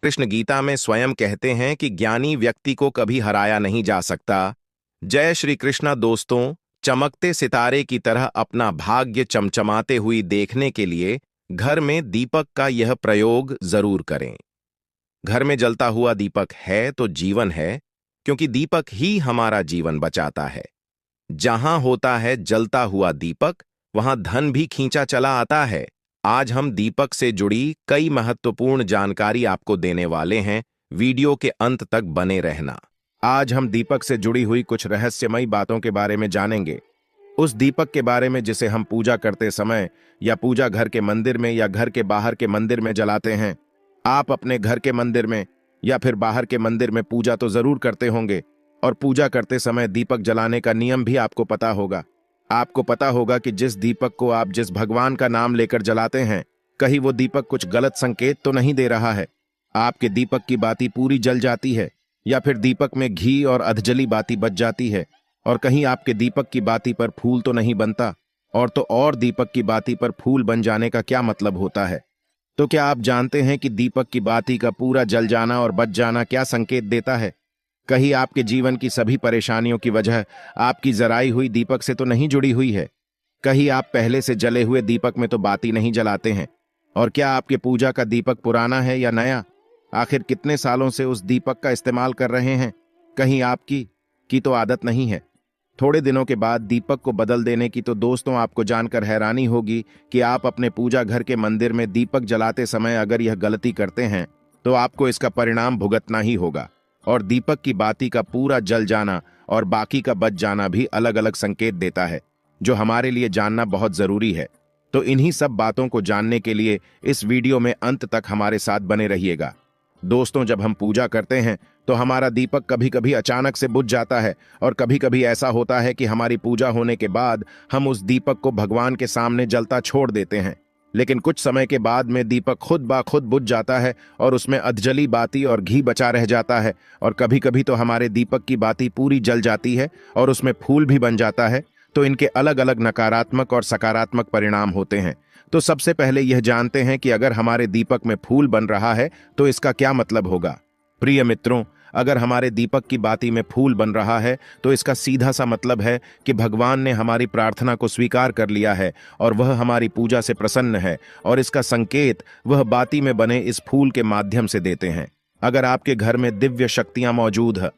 कृष्ण गीता में स्वयं कहते हैं कि ज्ञानी व्यक्ति को कभी हराया नहीं जा सकता। जय श्री कृष्णा दोस्तों, चमकते सितारे की तरह अपना भाग्य चमचमाते हुई देखने के लिए घर में दीपक का यह प्रयोग जरूर करें। घर में जलता हुआ दीपक है तो जीवन है, क्योंकि दीपक ही हमारा जीवन बचाता है। जहां होता है जलता हुआ दीपक, वहां धन भी खींचा चला आता है। आज हम दीपक से जुड़ी कई महत्वपूर्ण जानकारी आपको देने वाले हैं। वीडियो के अंत तक बने रहना। आज हम दीपक से जुड़ी हुई कुछ रहस्यमयी बातों के बारे में जानेंगे। उस दीपक के बारे में जिसे हम पूजा करते समय या पूजा घर के मंदिर में या घर के बाहर के मंदिर में जलाते हैं। आप अपने घर के मंदिर में या फिर बाहर के मंदिर में पूजा तो जरूर करते होंगे, और पूजा करते समय दीपक जलाने का नियम भी आपको पता होगा। आपको पता होगा कि जिस दीपक को आप जिस भगवान का नाम लेकर जलाते हैं, कहीं वो दीपक कुछ गलत संकेत तो नहीं दे रहा है। आपके दीपक की बाती पूरी जल जाती है, या फिर दीपक में घी और अधजली बाती बच जाती है, और कहीं आपके दीपक की बाती पर फूल तो नहीं बनता। और दीपक की बाती पर फूल बन जाने का क्या मतलब होता है? तो क्या आप जानते हैं कि दीपक की बाती का पूरा जल जाना और बच जाना क्या संकेत देता है? कहीं आपके जीवन की सभी परेशानियों की वजह आपकी जराई हुई दीपक से तो नहीं जुड़ी हुई है? कहीं आप पहले से जले हुए दीपक में तो बाती नहीं जलाते हैं? और क्या आपके पूजा का दीपक पुराना है या नया? आखिर कितने सालों से उस दीपक का इस्तेमाल कर रहे हैं? कहीं आपकी तो आदत नहीं है। थोड़े दिनों के बाद दीपक को बदल देने की, तो दोस्तों आपको जानकर हैरानी होगी कि आप अपने पूजा घर के मंदिर में दीपक जलाते समय अगर यह गलती करते हैं तो आपको इसका परिणाम भुगतना ही होगा। और दीपक की बाती का पूरा जल जाना और बाकी का बच जाना भी अलग अलग संकेत देता है, जो हमारे लिए जानना बहुत जरूरी है। तो इन्हीं सब बातों को जानने के लिए इस वीडियो में अंत तक हमारे साथ बने रहिएगा। दोस्तों, जब हम पूजा करते हैं तो हमारा दीपक कभी कभी अचानक से बुझ जाता है, और कभी कभी ऐसा होता है कि हमारी पूजा होने के बाद हम उस दीपक को भगवान के सामने जलता छोड़ देते हैं। लेकिन कुछ समय के बाद में दीपक खुद ब खुद बुझ जाता है और उसमें अधजली बाती और घी बचा रह जाता है, और कभी कभी तो हमारे दीपक की बाती पूरी जल जाती है और उसमें फूल भी बन जाता है। तो इनके अलग अलग नकारात्मक और सकारात्मक परिणाम होते हैं। तो सबसे पहले यह जानते हैं कि अगर हमारे दीपक में फूल बन रहा है तो इसका क्या मतलब होगा। प्रिय मित्रों, अगर हमारे दीपक की बाती में फूल बन रहा है तो इसका सीधा सा मतलब है कि भगवान ने हमारी प्रार्थना को स्वीकार कर लिया है और वह हमारी पूजा से प्रसन्न है, और इसका संकेत वह बाती में बने इस फूल के माध्यम से देते हैं। अगर आपके घर में दिव्य शक्तियां मौजूद है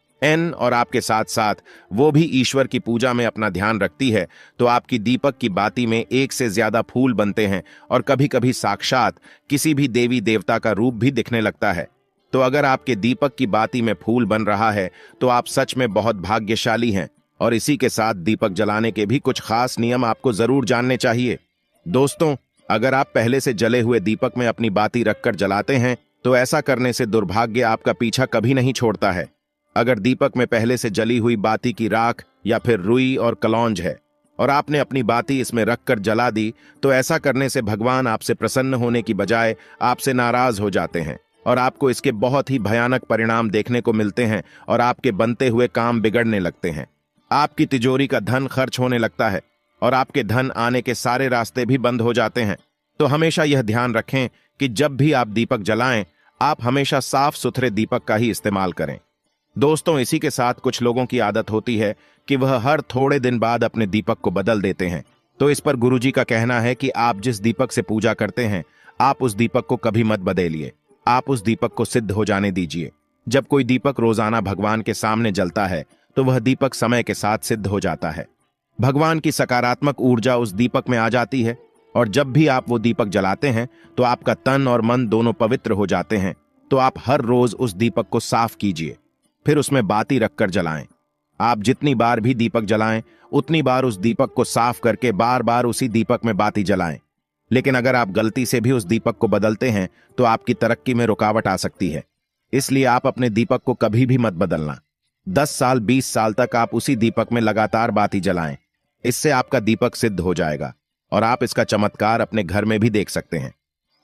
और आपके साथ साथ वो भी ईश्वर की पूजा में अपना ध्यान रखती है, तो आपकी दीपक की बाती में एक से ज्यादा फूल बनते हैं, और कभी कभी साक्षात किसी भी देवी देवता का रूप भी दिखने लगता है। तो अगर आपके दीपक की बाती में फूल बन रहा है तो आप सच में बहुत भाग्यशाली हैं। और इसी के साथ दीपक जलाने के भी कुछ खास नियम आपको जरूर जानने चाहिए। दोस्तों, अगर आप पहले से जले हुए दीपक में अपनी बाती रखकर जलाते हैं तो ऐसा करने से दुर्भाग्य आपका पीछा कभी नहीं छोड़ता है। अगर दीपक में पहले से जली हुई बाती की राख या फिर रुई और कलौंज है और आपने अपनी बाती इसमें रखकर जला दी, तो ऐसा करने से भगवान आपसे प्रसन्न होने की बजाय आपसे नाराज हो जाते हैं, और आपको इसके बहुत ही भयानक परिणाम देखने को मिलते हैं, और आपके बनते हुए काम बिगड़ने लगते हैं। आपकी तिजोरी का धन खर्च होने लगता है, और आपके धन आने के सारे रास्ते भी बंद हो जाते हैं। तो हमेशा यह ध्यान रखें कि जब भी आप दीपक जलाएं, आप हमेशा साफ सुथरे दीपक का ही इस्तेमाल करें। दोस्तों, इसी के साथ कुछ लोगों की आदत होती है कि वह हर थोड़े दिन बाद अपने दीपक को बदल देते हैं। तो इस पर गुरुजी का कहना है कि आप जिस दीपक से पूजा करते हैं, आप उस दीपक को कभी मत बदलिए। आप उस दीपक को सिद्ध हो जाने दीजिए। जब कोई दीपक रोजाना भगवान के सामने जलता है तो वह दीपक समय के साथ सिद्ध हो जाता है। भगवान की सकारात्मक ऊर्जा उस दीपक में आ जाती है, और जब भी आप वो दीपक जलाते हैं तो आपका तन और मन दोनों पवित्र हो जाते हैं। तो आप हर रोज उस दीपक को साफ कीजिए, फिर उसमें बाती रखकर जलाएं। आप जितनी बार भी दीपक जलाएं, उतनी बार उस दीपक को साफ करके बार बार उसी दीपक में बाती जलाएं। लेकिन अगर आप गलती से भी उस दीपक को बदलते हैं तो आपकी तरक्की में रुकावट आ सकती है। इसलिए आप अपने दीपक को कभी भी मत बदलना। 10 साल 20 साल तक आप उसी दीपक में लगातार बाती जलाएं। इससे आपका दीपक सिद्ध हो जाएगा, और आप इसका चमत्कार अपने घर में भी देख सकते हैं।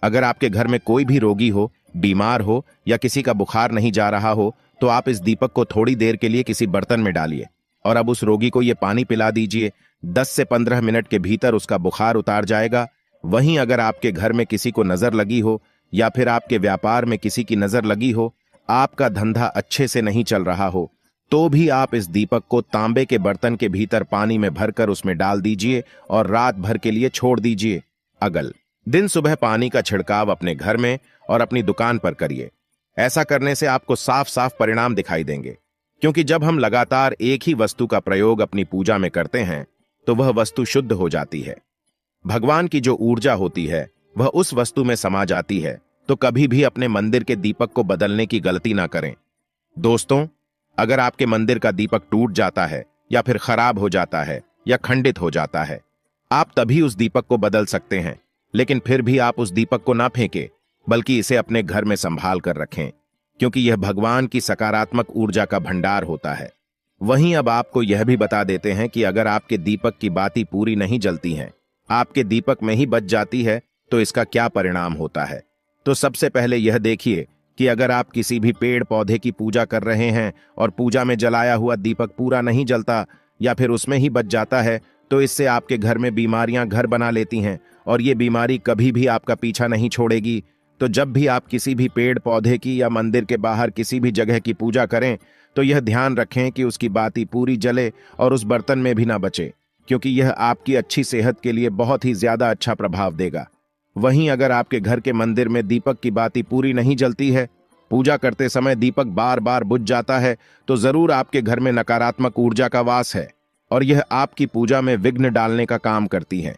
अगर आपके घर में कोई भी रोगी हो, बीमार हो, या किसी का बुखार नहीं जा रहा हो, तो आप इस दीपक को थोड़ी देर के लिए किसी बर्तन में डालिए, और अब उस रोगी को यह पानी पिला दीजिए। 10 से 15 मिनट के भीतर उसका बुखार उतार जाएगा। वहीं अगर आपके घर में किसी को नजर लगी हो या फिर आपके व्यापार में किसी की नजर लगी हो, आपका धंधा अच्छे से नहीं चल रहा हो, तो भी आप इस दीपक को तांबे के बर्तन के भीतर पानी में भरकर उसमें डाल दीजिए और रात भर के लिए छोड़ दीजिए। अगल दिन सुबह पानी का छिड़काव अपने घर में और अपनी दुकान पर करिए। ऐसा करने से आपको साफ साफ परिणाम दिखाई देंगे, क्योंकि जब हम लगातार एक ही वस्तु का प्रयोग अपनी पूजा में करते हैं तो वह वस्तु शुद्ध हो जाती है। भगवान की जो ऊर्जा होती है वह उस वस्तु में समा जाती है। तो कभी भी अपने मंदिर के दीपक को बदलने की गलती ना करें। दोस्तों, अगर आपके मंदिर का दीपक टूट जाता है या फिर खराब हो जाता है या खंडित हो जाता है, आप तभी उस दीपक को बदल सकते हैं, लेकिन फिर भी आप उस दीपक को ना फेंकें, बल्कि इसे अपने घर में संभाल कर रखें, क्योंकि यह भगवान की सकारात्मक ऊर्जा का भंडार होता है। वहीं अब आपको यह भी बता देते हैं कि अगर आपके दीपक की बाती पूरी नहीं जलती हैं, आपके दीपक में ही बच जाती है, तो इसका क्या परिणाम होता है। तो सबसे पहले यह देखिए कि अगर आप किसी भी पेड़ पौधे की पूजा कर रहे हैं और पूजा में जलाया हुआ दीपक पूरा नहीं जलता या फिर उसमें ही बच जाता है, तो इससे आपके घर में बीमारियां घर बना लेती हैं और ये बीमारी कभी भी आपका पीछा नहीं छोड़ेगी। तो जब भी आप किसी भी पेड़ पौधे की या मंदिर के बाहर किसी भी जगह की पूजा करें, तो यह ध्यान रखें कि उसकी बाती पूरी जले और उस बर्तन में भी ना बचे, क्योंकि यह आपकी अच्छी सेहत के लिए बहुत ही ज्यादा अच्छा प्रभाव देगा। वहीं अगर आपके घर के मंदिर में दीपक की बाती पूरी नहीं जलती है, पूजा करते समय दीपक बार बार बुझ जाता है, तो जरूर आपके घर में नकारात्मक ऊर्जा का वास है और यह आपकी पूजा में विघ्न डालने का काम करती है।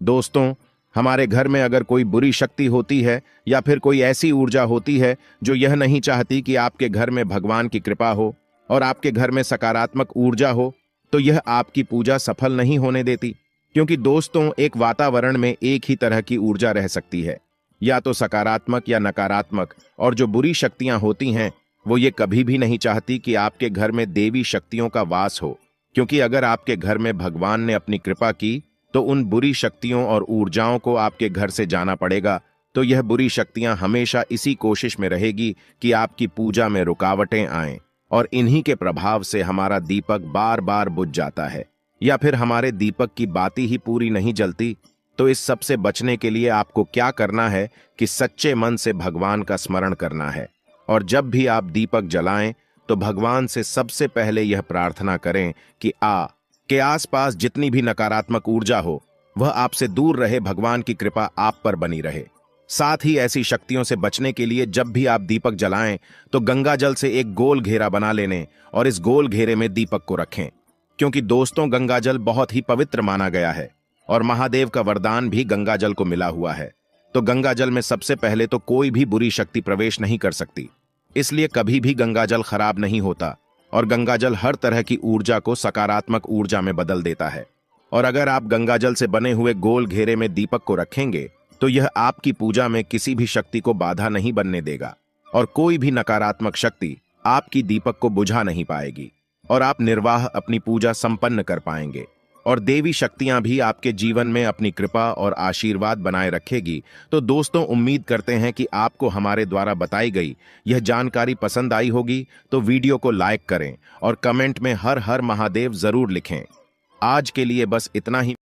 दोस्तों, हमारे घर में अगर कोई बुरी शक्ति होती है या फिर कोई ऐसी ऊर्जा होती है जो यह नहीं चाहती कि आपके घर में भगवान की कृपा हो और आपके घर में सकारात्मक ऊर्जा हो, तो यह आपकी पूजा सफल नहीं होने देती। क्योंकि दोस्तों, एक वातावरण में एक ही तरह की ऊर्जा रह सकती है, या तो सकारात्मक या नकारात्मक, और जो बुरी शक्तियां होती हैं वो ये कभी भी नहीं चाहती कि आपके घर में देवी शक्तियों का वास हो, क्योंकि अगर आपके घर में भगवान ने अपनी कृपा की तो उन बुरी शक्तियों और ऊर्जाओं को आपके घर से जाना पड़ेगा। तो यह बुरी शक्तियां हमेशा इसी कोशिश में रहेगी कि आपकी पूजा में रुकावटें आएं, और इन्हीं के प्रभाव से हमारा दीपक बार बार बुझ जाता है या फिर हमारे दीपक की बाती ही पूरी नहीं जलती। तो इस सब से बचने के लिए आपको क्या करना है कि सच्चे मन से भगवान का स्मरण करना है, और जब भी आप दीपक जलाएं तो भगवान से सबसे पहले यह प्रार्थना करें कि के आसपास जितनी भी नकारात्मक ऊर्जा हो वह आपसे दूर रहे, भगवान की कृपा आप पर बनी रहे। साथ ही ऐसी शक्तियों से बचने के लिए जब भी आप दीपक जलाएं तो गंगा जल से एक गोल घेरा बना लेने और इस गोल घेरे में दीपक को रखें, क्योंकि दोस्तों, गंगा जल बहुत ही पवित्र माना गया है और महादेव का वरदान भी गंगा जल को मिला हुआ है। तो गंगा जल में सबसे पहले तो कोई भी बुरी शक्ति प्रवेश नहीं कर सकती, इसलिए कभी भी गंगा जल खराब नहीं होता और गंगा जल हर तरह की ऊर्जा को सकारात्मक ऊर्जा में बदल देता है। और अगर आप गंगा जल से बने हुए गोल घेरे में दीपक को रखेंगे तो यह आपकी पूजा में किसी भी शक्ति को बाधा नहीं बनने देगा और कोई भी नकारात्मक शक्ति आपकी दीपक को बुझा नहीं पाएगी और आप निर्वाह अपनी पूजा संपन्न कर पाएंगे और देवी शक्तियां भी आपके जीवन में अपनी कृपा और आशीर्वाद बनाए रखेगी। तो दोस्तों, उम्मीद करते हैं कि आपको हमारे द्वारा बताई गई यह जानकारी पसंद आई होगी। तो वीडियो को लाइक करें और कमेंट में हर हर महादेव जरूर लिखें। आज के लिए बस इतना ही।